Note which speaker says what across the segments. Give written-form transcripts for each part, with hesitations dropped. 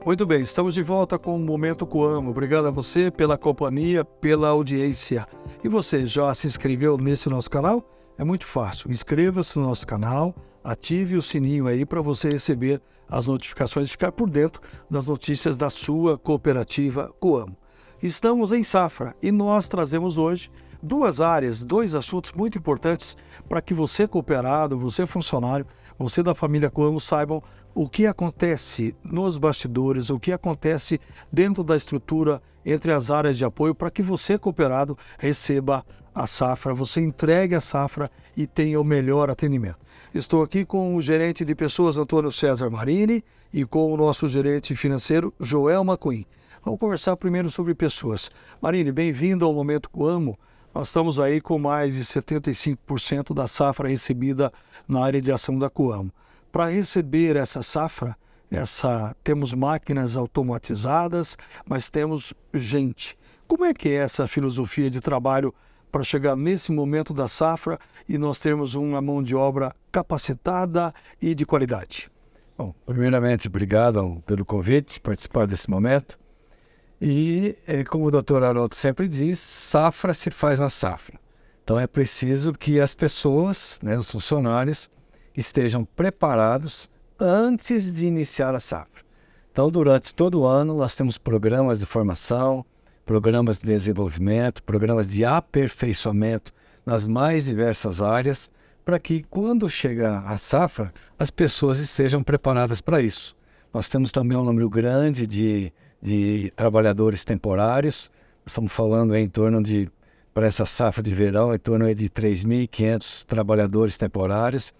Speaker 1: Muito bem, estamos de volta com o Momento Coamo. Obrigado a você pela companhia, pela audiência. E você já se inscreveu nesse nosso canal? É muito fácil. Inscreva-se no nosso canal, ative o sininho aí para você receber as notificações e ficar por dentro das notícias da sua cooperativa Coamo. Estamos em safra e nós trazemos hoje duas áreas, dois assuntos muito importantes para que você cooperado, você funcionário, você da família Coamo saibam o que acontece nos bastidores, o que acontece dentro da estrutura entre as áreas de apoio para que você cooperado receba a safra, você entregue a safra e tenha o melhor atendimento. Estou aqui com o gerente de pessoas, Antônio César Marini, e com o nosso gerente financeiro, Joel Macuim. Vamos conversar primeiro sobre pessoas. Marini, bem-vindo ao Momento Coamo. Nós estamos aí com mais de 75% da safra recebida na área de ação da Coamo. Para receber essa safra, temos máquinas automatizadas, mas temos gente. Como é que é essa filosofia de trabalho para chegar nesse momento da safra e nós termos uma mão de obra capacitada e de qualidade?
Speaker 2: Bom, primeiramente, obrigado pelo convite, participar desse momento. E, como o doutor Haroldo sempre diz, safra se faz na safra. Então é preciso que as pessoas, os funcionários, estejam preparados antes de iniciar a safra. Então, durante todo o ano, nós temos programas de formação, programas de desenvolvimento, programas de aperfeiçoamento nas mais diversas áreas, para que, quando chegar a safra, as pessoas estejam preparadas para isso. Nós temos também um número grande de trabalhadores temporários. Nós estamos falando em torno de, para essa safra de verão, em torno de 3.500 trabalhadores temporários,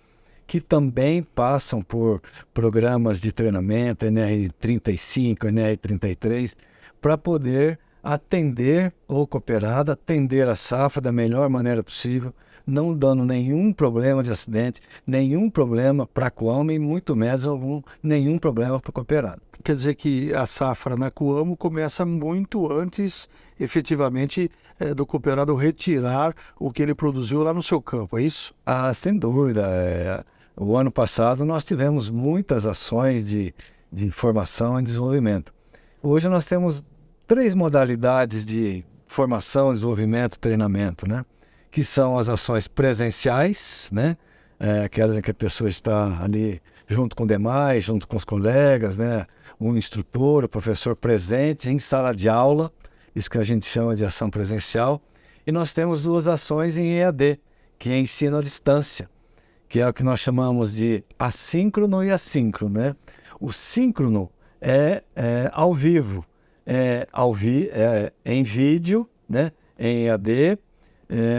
Speaker 2: que também passam por programas de treinamento, NR35, NR33, para poder atender o cooperado, atender a safra da melhor maneira possível, não dando nenhum problema de acidente, nenhum problema para a Coamo e muito menos nenhum problema para o cooperado.
Speaker 1: Quer dizer que a safra na Coamo começa muito antes, efetivamente, do cooperado retirar o que ele produziu lá no seu campo, é isso?
Speaker 2: Ah, sem dúvida. O ano passado nós tivemos muitas ações de formação e desenvolvimento. Hoje nós temos 3 modalidades de formação, desenvolvimento e treinamento, que são as ações presenciais, aquelas em que a pessoa está ali junto com demais, junto com os colegas, um instrutor, o professor presente em sala de aula, isso que a gente chama de ação presencial. E nós temos 2 ações em EAD, que é ensino à distância, que é o que nós chamamos de assíncrono e assíncrono. O síncrono é ao vivo, em vídeo, em EAD,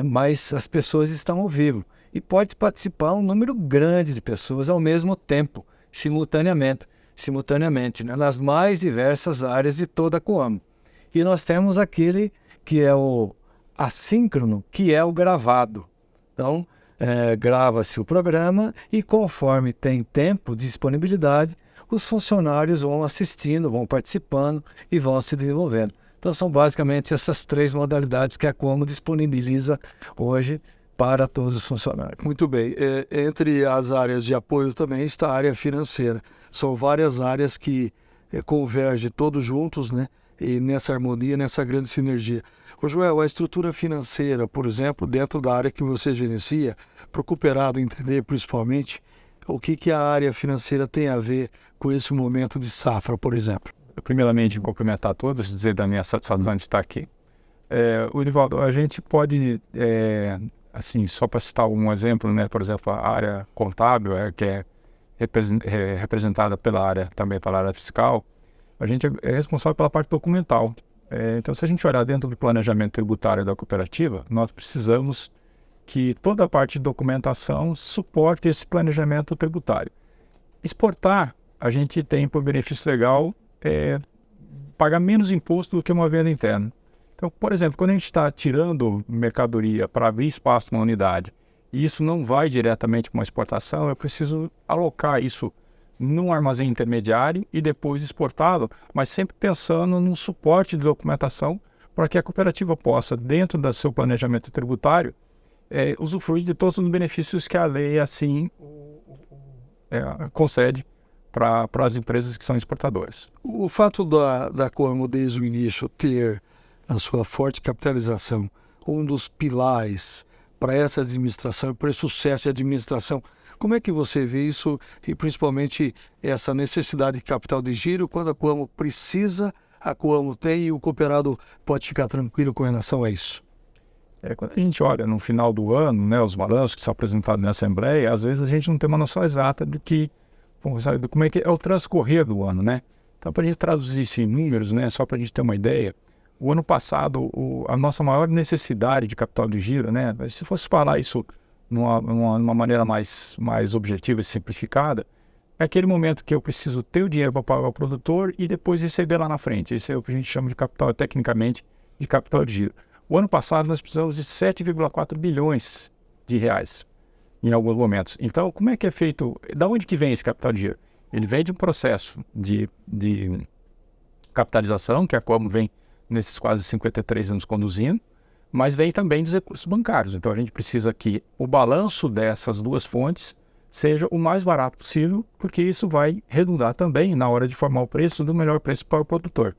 Speaker 2: mas as pessoas estão ao vivo. E pode participar um número grande de pessoas ao mesmo tempo, simultaneamente, nas mais diversas áreas de toda a Coamo. E nós temos aquele que é o assíncrono, que é o gravado. Então, grava-se o programa e conforme tem tempo de disponibilidade, os funcionários vão assistindo, vão participando e vão se desenvolvendo. Então são basicamente essas 3 modalidades que a Coamo disponibiliza hoje para todos os funcionários.
Speaker 1: Muito bem. Entre as áreas de apoio também está a área financeira. São várias áreas que convergem todos juntos, e nessa harmonia, nessa grande sinergia. Ô Joel, a estrutura financeira, por exemplo, dentro da área que você gerencia, para o cooperado entender principalmente, o que a área financeira tem a ver com esse momento de safra, por exemplo?
Speaker 3: Primeiramente, cumprimentar a todos, dizer da minha satisfação de estar aqui. Urivaldo, a gente pode, só para citar um exemplo, por exemplo, a área contábil, que é representada também pela área fiscal, a gente é responsável pela parte documental. Então, se a gente olhar dentro do planejamento tributário da cooperativa, nós precisamos que toda a parte de documentação suporte esse planejamento tributário. Exportar, a gente tem por benefício legal pagar menos imposto do que uma venda interna. Então, por exemplo, quando a gente está tirando mercadoria para abrir espaço numa unidade e isso não vai diretamente para uma exportação, eu preciso alocar isso num armazém intermediário e depois exportá-lo, mas sempre pensando num suporte de documentação para que a cooperativa possa, dentro do seu planejamento tributário, usufruir de todos os benefícios que a lei assim concede para as empresas que são exportadoras.
Speaker 1: O fato da Coamo, desde o início, ter a sua forte capitalização, um dos pilares para essa administração, para esse sucesso de administração, como é que você vê isso e principalmente essa necessidade de capital de giro, quando a Coamo precisa, a Coamo tem e o cooperado pode ficar tranquilo com relação a isso?
Speaker 3: Quando a gente olha no final do ano, né, os balanços que são apresentados na Assembleia, às vezes a gente não tem uma noção exata de como é que é o transcorrer do ano, né? Então, para a gente traduzir isso em números, né, só para a gente ter uma ideia, o ano passado, a nossa maior necessidade de capital de giro, né, se fosse falar isso numa maneira mais objetiva e simplificada, é aquele momento que eu preciso ter o dinheiro para pagar o produtor e depois receber lá na frente. Isso é o que a gente chama de capital, tecnicamente, de capital de giro. O ano passado nós precisamos de 7,4 bilhões de reais em alguns momentos. Então, como é que é feito? Da onde que vem esse capital de giro? Ele vem de um processo de capitalização, que a Coamo vem nesses quase 53 anos conduzindo, mas vem também dos recursos bancários. Então, a gente precisa que o balanço dessas duas fontes seja o mais barato possível, porque isso vai redundar também na hora de formar o preço do melhor preço para o produtor.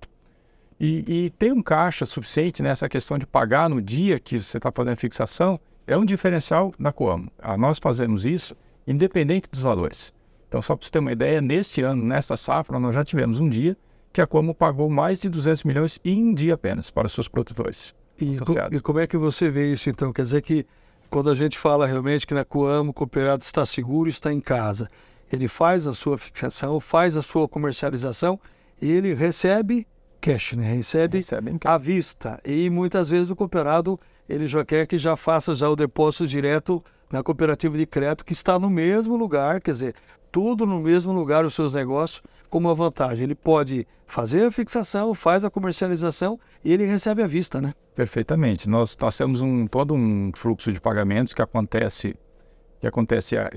Speaker 3: E ter um caixa suficiente nessa questão de pagar no dia que você está fazendo a fixação é um diferencial da Coamo. Nós fazemos isso independente dos valores. Então, só para você ter uma ideia, neste ano, nesta safra, nós já tivemos um dia que a Coamo pagou mais de 200 milhões em um dia apenas para os seus produtores.
Speaker 1: E como é que você vê isso, então? Quer dizer que quando a gente fala realmente que na Coamo o cooperado está seguro, está em casa, ele faz a sua fixação, faz a sua comercialização e ele recebe cash, né? Recebe à vista. E muitas vezes o cooperado ele já quer que já faça já o depósito direto na cooperativa de crédito que está no mesmo lugar, quer dizer, tudo no mesmo lugar os seus negócios, como uma vantagem. Ele pode fazer a fixação, faz a comercialização e ele recebe à vista, né?
Speaker 3: Perfeitamente. Nós temos todo um fluxo de pagamentos que acontece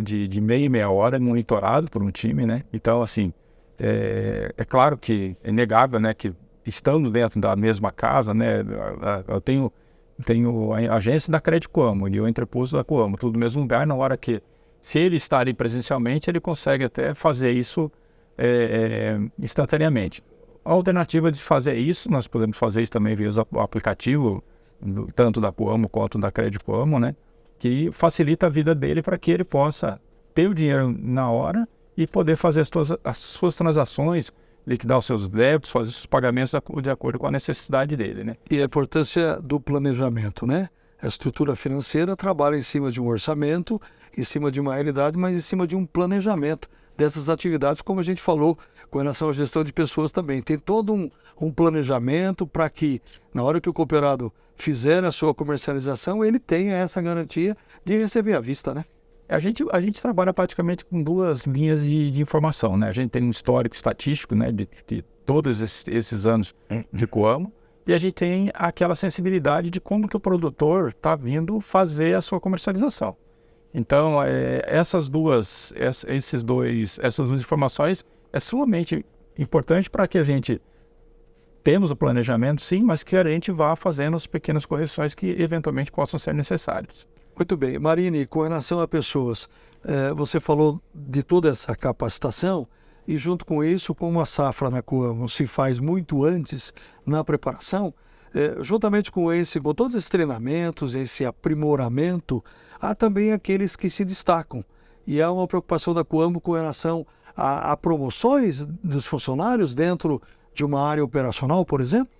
Speaker 3: de meia e meia hora, monitorado por um time, né? Então, assim, é claro que é inegável, né, que estando dentro da mesma casa, né, eu tenho a agência da Crédito Coamo e o entreposto da Coamo, tudo no mesmo lugar, na hora que, se ele está ali presencialmente, ele consegue até fazer isso instantaneamente. A alternativa de fazer isso, nós podemos fazer isso também via o aplicativo, tanto da Coamo quanto da Crédito Coamo, né, que facilita a vida dele para que ele possa ter o dinheiro na hora e poder fazer as suas transações, liquidar os seus débitos, fazer os pagamentos de acordo com a necessidade dele, né?
Speaker 1: E a importância do planejamento, né? A estrutura financeira trabalha em cima de um orçamento, em cima de uma realidade, mas em cima de um planejamento dessas atividades, como a gente falou com relação à gestão de pessoas também. Tem todo um planejamento para que, na hora que o cooperado fizer a sua comercialização, ele tenha essa garantia de receber à vista, né?
Speaker 3: A gente trabalha praticamente com duas linhas de informação, né? A gente tem um histórico estatístico, né, de todos esses anos de Coamo, e a gente tem aquela sensibilidade de como que o produtor está vindo fazer a sua comercialização. Então, essas duas informações é sumamente importante para que a gente temos o planejamento, sim, mas que a gente vá fazendo as pequenas correções que eventualmente possam ser necessárias.
Speaker 1: Muito bem. Marine, com relação a pessoas, você falou de toda essa capacitação e junto com isso, como a safra na Coamo se faz muito antes na preparação, juntamente com todos esses treinamentos, esse aprimoramento, há também aqueles que se destacam. E há uma preocupação da Coamo com relação a promoções dos funcionários dentro de uma área operacional, por exemplo?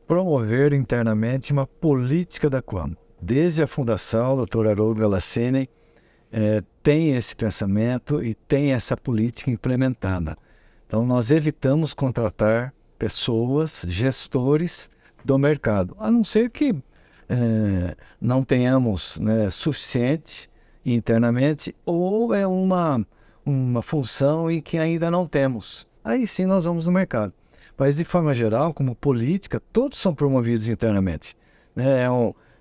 Speaker 2: Promover internamente uma política da Coamo. Desde a fundação, o Dr. Haroldo Galassini tem esse pensamento e tem essa política implementada. Então, nós evitamos contratar pessoas, gestores do mercado, a não ser que não tenhamos, né, suficiente internamente ou é uma função em que ainda não temos. Aí sim nós vamos no mercado. Mas, de forma geral, como política, todos são promovidos internamente.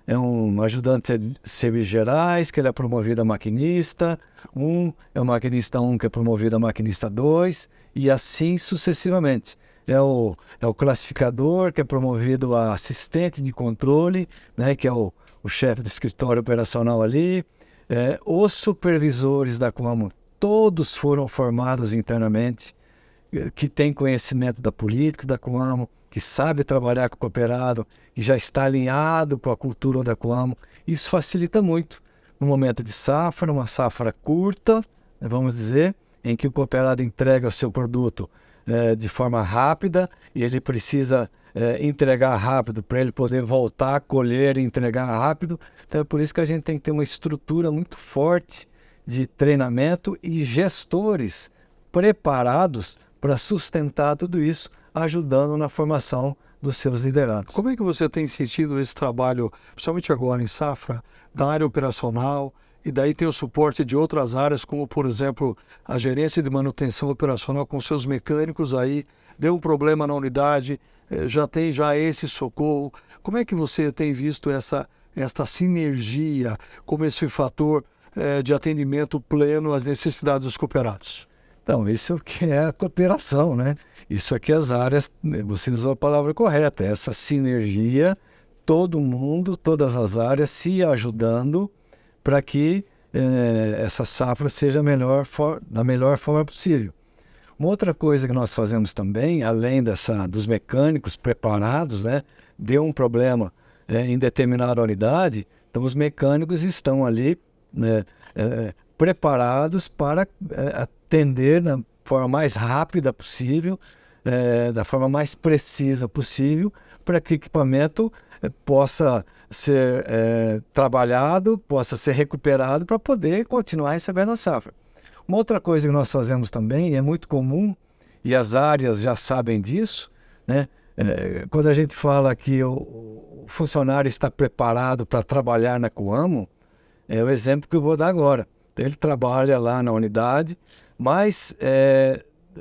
Speaker 2: É um ajudante de serviços gerais, que ele é promovido a maquinista, é o maquinista 1 que é promovido a maquinista 2, e assim sucessivamente. É o classificador, que é promovido a assistente de controle, né, que é o chefe do escritório operacional ali. Os supervisores da Coamo todos foram formados internamente, que tem conhecimento da política da Coamo, que sabe trabalhar com o cooperado, que já está alinhado com a cultura da Coamo. Isso facilita muito no momento de safra, uma safra curta, vamos dizer, em que o cooperado entrega o seu produto de forma rápida e ele precisa entregar rápido para ele poder voltar, colher e entregar rápido. Então é por isso que a gente tem que ter uma estrutura muito forte de treinamento e gestores preparados para sustentar tudo isso, ajudando na formação dos seus liderados.
Speaker 1: Como é que você tem sentido esse trabalho, principalmente agora em safra, da área operacional, e daí tem o suporte de outras áreas, como, por exemplo, a gerência de manutenção operacional com seus mecânicos aí, deu um problema na unidade, já tem esse socorro. Como é que você tem visto esta sinergia como esse fator de atendimento pleno às necessidades dos cooperados?
Speaker 2: Então, isso que é a cooperação, né? Isso aqui as áreas, você usou a palavra correta, essa sinergia, todo mundo, todas as áreas se ajudando para que essa safra seja da melhor forma possível. Uma outra coisa que nós fazemos também, além dos mecânicos preparados, né? Deu um problema em determinada unidade, então os mecânicos estão ali, né, preparados para atender da forma mais rápida possível, da forma mais precisa possível, para que o equipamento possa ser trabalhado, possa ser recuperado para poder continuar recebendo a safra. Uma outra coisa que nós fazemos também, é muito comum, e as áreas já sabem disso, né? Quando a gente fala que o funcionário está preparado para trabalhar na Coamo, é o exemplo que eu vou dar agora. Ele trabalha lá na unidade, mas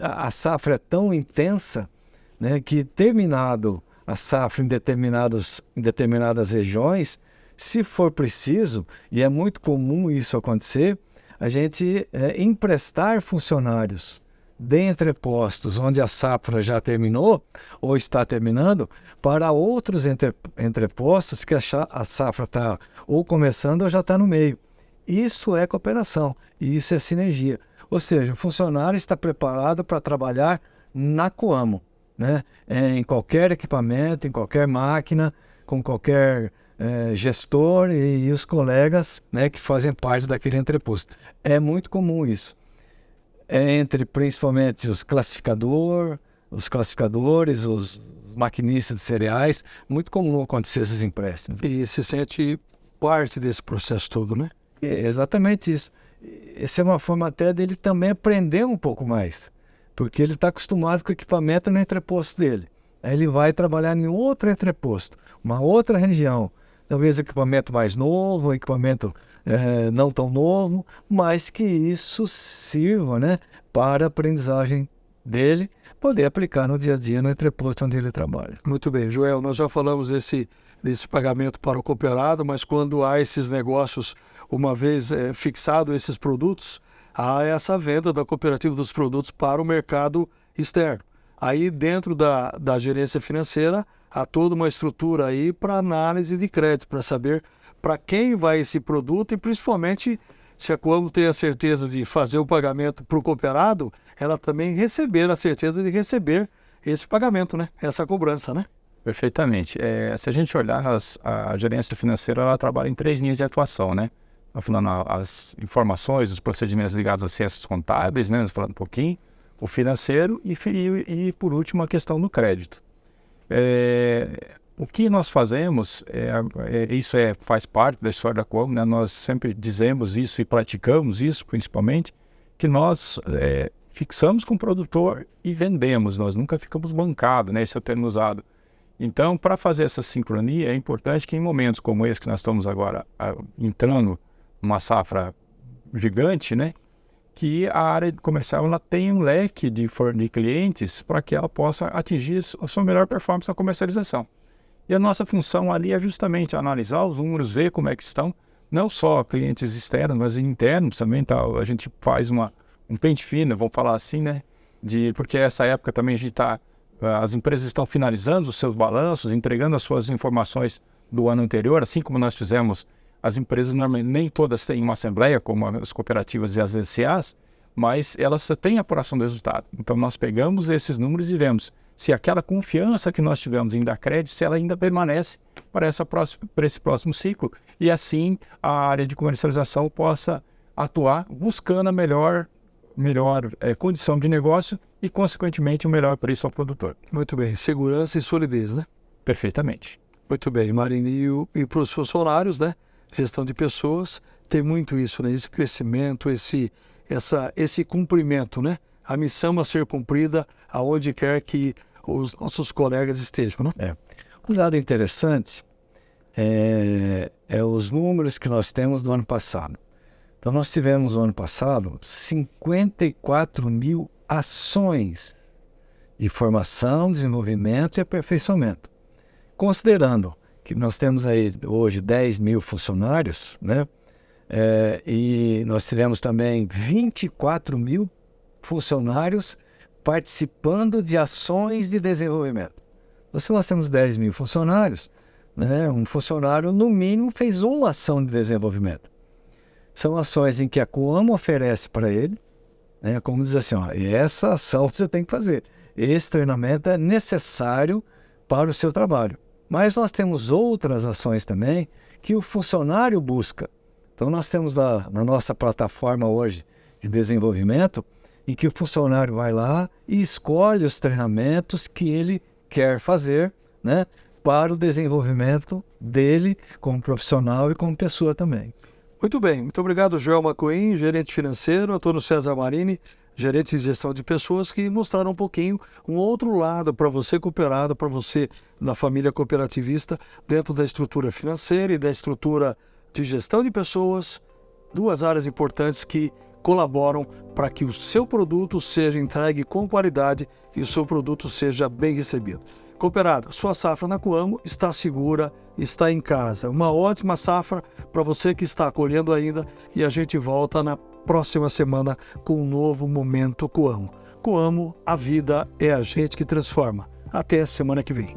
Speaker 2: a safra é tão intensa, né, que terminado a safra em determinadas regiões, se for preciso, e é muito comum isso acontecer, a gente emprestar funcionários de entrepostos onde a safra já terminou ou está terminando para outros entrepostos que a safra está ou começando ou já está no meio. Isso é cooperação e isso é sinergia. Ou seja, o funcionário está preparado para trabalhar na Coamo, né? Em qualquer equipamento, em qualquer máquina, com qualquer gestor e os colegas, né, que fazem parte daquele entreposto. É muito comum isso. Entre principalmente os classificadores, os maquinistas de cereais, muito comum acontecer esses empréstimos.
Speaker 1: E se sente parte desse processo todo, né?
Speaker 2: É exatamente isso. Essa é uma forma até dele também aprender um pouco mais, porque ele está acostumado com o equipamento no entreposto dele. Aí ele vai trabalhar em outro entreposto, uma outra região, talvez equipamento mais novo, equipamento não tão novo, mas que isso sirva, né, para a aprendizagem dele, poder aplicar no dia a dia no entreposto onde ele trabalha.
Speaker 1: Muito bem, Joel, nós já falamos desse pagamento para o cooperado, mas quando há esses negócios, uma vez fixado esses produtos, há essa venda da cooperativa dos produtos para o mercado externo. Aí dentro da gerência financeira, há toda uma estrutura aí para análise de crédito, para saber para quem vai esse produto e principalmente se a Coamo tem a certeza de fazer o pagamento para o cooperado, ela também receber a certeza de receber esse pagamento, né? Essa cobrança, né?
Speaker 3: Perfeitamente. Se a gente olhar, a gerência financeira ela trabalha em 3 linhas de atuação, né? Tá falando as informações, os procedimentos ligados a ciências contábeis, né? Falando um pouquinho, o financeiro e por último, a questão do crédito. O que nós fazemos, isso faz parte da história da Coamo, né? Nós sempre dizemos isso e praticamos isso, principalmente, que nós fixamos com o produtor e vendemos, nós nunca ficamos bancados, né? Esse é o termo usado. Então, para fazer essa sincronia, é importante que em momentos como esse que nós estamos agora entrando numa safra gigante, né? Que a área comercial ela tenha um leque de clientes para que ela possa atingir a sua melhor performance na comercialização. E a nossa função ali é justamente analisar os números, ver como é que estão, não só clientes externos, mas internos também. Tá? A gente faz um pente fino, vamos falar assim, né? Porque essa época também as empresas estão finalizando os seus balanços, entregando as suas informações do ano anterior, assim como nós fizemos. As empresas normalmente nem todas têm uma assembleia, como as cooperativas e as SCAs, mas ela só tem apuração do resultado. Então, nós pegamos esses números e vemos se aquela confiança que nós tivemos em dar crédito, se ela ainda permanece para esse próximo ciclo, e assim a área de comercialização possa atuar buscando a melhor condição de negócio e, consequentemente, o melhor preço ao produtor.
Speaker 1: Muito bem. Segurança e solidez, né?
Speaker 3: Perfeitamente.
Speaker 1: Muito bem, Marinho. E para os funcionários, né? Gestão de pessoas, tem muito isso, né? Esse crescimento, esse cumprimento, né? A missão a ser cumprida aonde quer que os nossos colegas estejam, né?
Speaker 2: Um dado interessante é os números que nós temos do ano passado. Então, nós tivemos no ano passado 54 mil ações de formação, desenvolvimento e aperfeiçoamento. Considerando que nós temos aí hoje 10 mil funcionários, né? E nós tivemos também 24 mil funcionários participando de ações de desenvolvimento. Então, se nós temos 10 mil funcionários, né, um funcionário, no mínimo, fez uma ação de desenvolvimento. São ações em que a Coamo oferece para ele, né, como diz assim, ó, essa ação você tem que fazer. Esse treinamento é necessário para o seu trabalho. Mas nós temos outras ações também que o funcionário busca. Então, nós temos na nossa plataforma hoje de desenvolvimento, em que o funcionário vai lá e escolhe os treinamentos que ele quer fazer, né, para o desenvolvimento dele como profissional e como pessoa também.
Speaker 1: Muito bem. Muito obrigado, Joelma Coim, gerente financeiro, Antônio César Marini, gerente de gestão de pessoas, que mostraram um pouquinho um outro lado para você cooperado, para você da família cooperativista, dentro da estrutura financeira e da estrutura de gestão de pessoas, duas áreas importantes que colaboram para que o seu produto seja entregue com qualidade e o seu produto seja bem recebido. Cooperado, sua safra na Coamo está segura, está em casa. Uma ótima safra para você que está colhendo ainda, e a gente volta na próxima semana com um novo Momento Coamo. Coamo, a vida é a gente que transforma. Até a semana que vem.